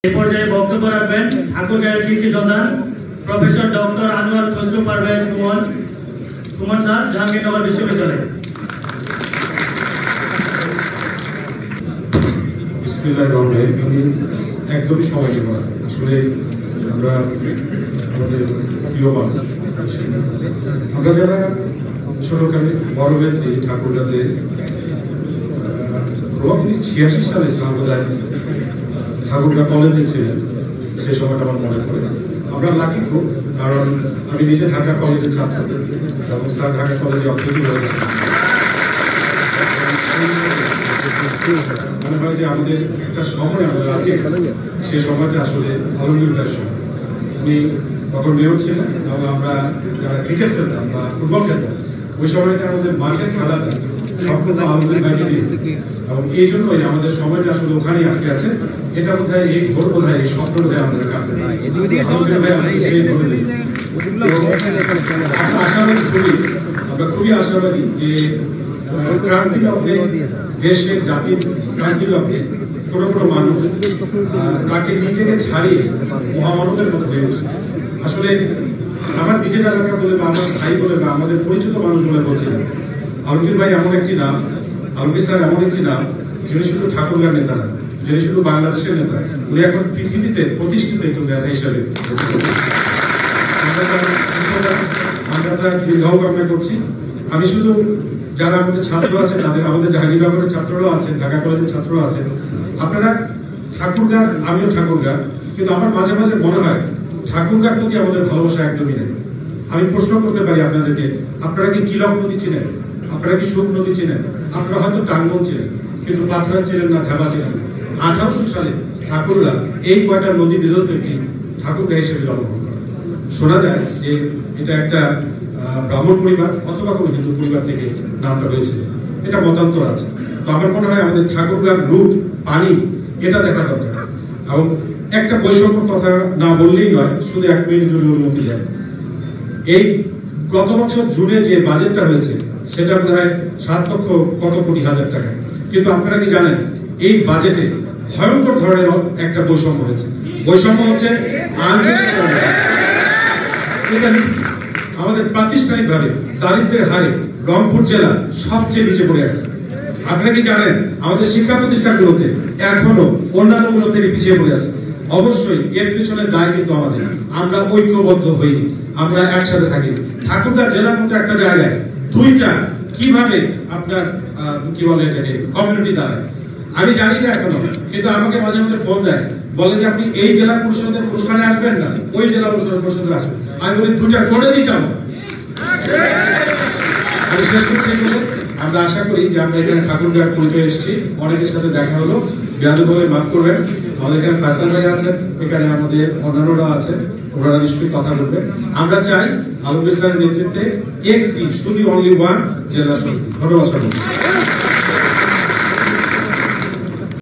এই পর্যায়ে বক্তব্য রাখবেন ঠাকুরগাঁয়ের কীর্তি সন্তান professor doctor Anwar Khasru Parvez Sumon sir, Jahangirnagar বিশ্ববিদ্যালয়। আমি একদমই সময় নেব না। আসলে আমরা আমাদের প্রিয় মানুষ, আমরা যারা ছোটকালে বড় হয়েছি ঠাকুরগাঁতে, 86 সালে সাম্প্রদায় ঠাকুরগাঁ কলেজে ছিলেন, সেই সময়টা আমার মনে পড়ে। আমরা লাকি খুব, কারণ আমি নিজে ঢাকা কলেজের ছাত্র এবং স্যার ঢাকা কলেজে অভ্যর্থী হয়েছে। মনে হয় যে আমাদের একটা সময় আমাদের আগে, সেই সময়টা আসলে আলমগীর ভাইয়ের সময়। উনি তখন মেয়র ছিলেন এবং আমরা যারা ক্রিকেট খেলতাম বা ফুটবল খেলতাম, ওই সময়টা আমাদের মাঠে খেলাটা সম্পূর্ণ আলমগীর ভাইকে দিয়ে, এবং এই জন্যই আমাদের সময়টা আসলে ওখানেই আটকে আছে। এটা বোধহয় এই ভোর বোধহয় এই স্বপ্ন বোধহয় আমাদের কাটবে। আমরা খুবই আশাবাদী যে ক্রান্তি লগ্নে দেশের জাতির ক্রান্তি লগ্নে কোনো কোনো মানুষ তাকে নিজেকে ছাড়িয়ে মহামানবের মতো হয়ে ওঠে। আসলে আমার নিজের এলাকা বলে বা আমার ভাই বলে বা আমাদের পরিচিত মানুষ বলে বলছিলাম, আলমগীর ভাই এমন একটি নাম, আলমগীর স্যার এমন একটি নাম, যিনি শুধু ঠাকুরগাঁর নেতা না, যিনি শুধু বাংলাদেশের নেতা, উনি এখন পৃথিবীতে প্রতিষ্ঠিত একজন নেতা হিসাবে। আমরা তার দীর্ঘায়ু কামনা করছি। আমি শুধু যারা আমাদের ছাত্র আছে তাদের, আমাদের জাহাঙ্গীরনগরের ছাত্ররাও আছেন, ঢাকা কলেজের ছাত্ররাও আছেন, আপনারা ঠাকুরগাঁর, আমিও ঠাকুরগাঁর, কিন্তু আমার মাঝে মাঝে মনে হয় ঠাকুরগাঁর প্রতি আমাদের ভালোবাসা একদমই নেই। আমি প্রশ্ন করতে পারি আপনাদেরকে, আপনারা কি কিলক নদী চিনেন? আপনারা কি সুখ নদী চিনেন? আপনারা হয়তো টাঙ্গন চিনেন, কিন্তু পাথরা চিনেন না, ঢাবা চিনেন। 1800 সালে ঠাকুরগাঁ এই কয়টা নদী বিধৌত একটি ঠাকুরগাঁ হিসেবে জন্মগ্রহণ করে। শোনা যায় যে এটা একটা ব্রাহ্মণ পরিবার অথবা কোনো হিন্দু পরিবার থেকে নামটা হয়েছিল, এটা মতান্তর আছে। তো আমার মনে হয় আমাদের ঠাকুরগাঁর রুট, পানি, এটা দেখা দরকার। এবং একটা বৈষম্য কথা না বললেই নয়, শুধু 1 মিনিট যদি অনুমতি দেয়। এই গত বছর জুনে যে বাজেটটা হয়েছে সেটা প্রায় 7 লক্ষ কত কোটি হাজার টাকা, কিন্তু আপনারা কি জানেন এই বাজেটে ভয়ঙ্কর ধরনের একটা বৈষম্য হয়েছে। বৈষম্য হচ্ছে আমাদের প্রাতিষ্ঠানিকভাবে দারিদ্রের হারে রংপুর জেলা সবচেয়ে নিচে পড়ে আছে। আপনারা কি জানেন আমাদের শিক্ষা প্রতিষ্ঠানগুলোতে এখনো অন্যান্যগুলো থেকে পিছিয়ে পড়ে আছে। অবশ্যই এর পিছনে দায় কিন্তু আমাদের। আমরা ঐক্যবদ্ধ হই, আমরা একসাথে থাকি। ঠাকুরগাঁ জেলার মতো একটা জায়গায় 2টা কিভাবে আপনার কি বলে এটাকে কমিউনিটি দাঁড়ায় আমি জানি না এখনো, কিন্তু আমাকে মাঝে মাঝে ফোন দেয়, বলে যে আপনি এই জেলা পরিষদের অনুষ্ঠানে আসবেন না, ওই জেলা পরিষদের আসবেন। আমি বলি 2টা করে দিই যাবো। আমি শেষ করছি। আমরা আশা করি যে আমরা এখানে ঠাকুরগাঁর পরিচয় এসেছি, অনেকের সাথে দেখা হলো, বেয়াদব বলে মাফ করবেন। আমাদের এখানে ফয়সাল ভাই আছেন, এখানে আমাদের অন্যান্যরা আছে, ওনারা নিশ্চয়ই কথা বলবেন। আমরা চাই আলমগীর স্যারের নেতৃত্বে একটি, শুধু অনলি ওয়ান জেলা সমিতি। ধন্যবাদ।